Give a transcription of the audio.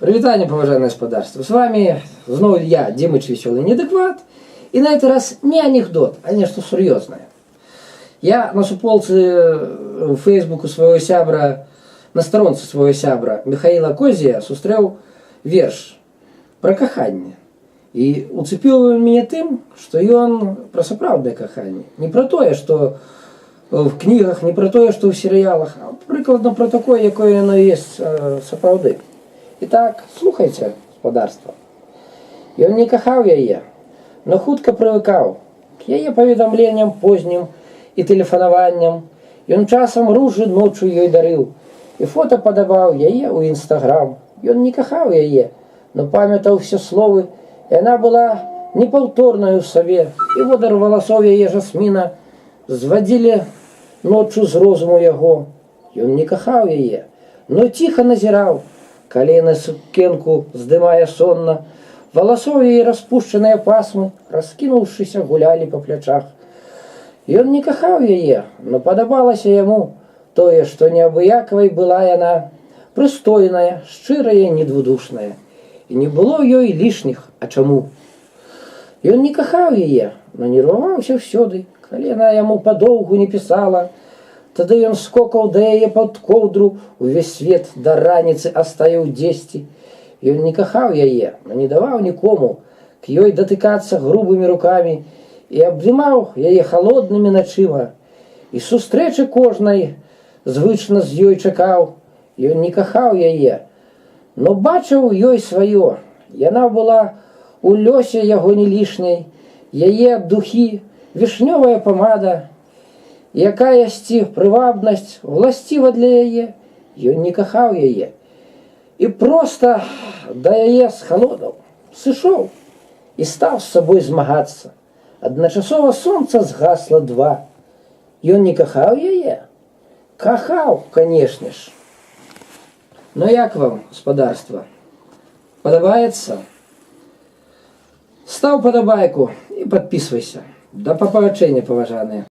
Привитание, поважанное господарство. С вами снова я, Димыч Веселый Неадекват. И на этот раз не анекдот, а нечто серьезное. Я на суполце в Фейсбуку своего сябра, на сторонце своего сябра Михаила Козія сустрэў верш про каханне. И уцепил меня тем, что он про сапраўднае каханне. Не про то, что в книгах, не про то, что в сериалах, а прикладно про такое, якое оно есть сапраўды. Итак, слухайте, господарство. Ён не кахаў яе, но хутка прывыкаў к яе паведамленням познім і тэлефанаванням. Ён часам ружы ноччу ёй дарыў і фота падабаў яе ў Інстаграм. Ён не кахаў яе, но памятаў все словы, і яна была непаўторнаю ў сабе, і водар валасоў яе жасміна звадзілі ноччу з розуму яго. Ён не кахаў яе, но ціха назіраў, калі на сукенку здымае сонна, валасоў яе распушчаныя пасмы, раскінуўшыся, гулялі па плячах. Ён не кахаў яе, но падабалася яму тое, што неабыякавай была яна, прыстойная, шчырая, недвудушная. І не было ёй лішніх, а чаму? Ён не кахаў яе, но нерваваўся ўсёды, калі яна яму падоўгу не пісала. Тады ён скокаў да яе пад коўдру, увесь свет да раніцы астаяў дзесьці. Ён не кахаў яе, но не даваў нікому к ёй датыкацца грубымі рукамі і абдымаў яе халоднымі начыма. І сустрэчы кожнай звычна з ёй чакаў. Ён не кахаў яе, но бачыў ёй сваё. Яна была у лёсе яго не лішняй, яе духі, вішнёвая памада, якаясьці прывабнасць уласціва для яе. Ён не кахаў яе і проста да яе схалодаў, сышоў і стаў з сабой змагацца. Адначасова сонца згасла два. Ён не кахаў яе? Кахаў, канешне ж. Но як вам, господарство? Падабаецца? Стаў падабайку і падпісвайся. Да пабачэння, паважаныя.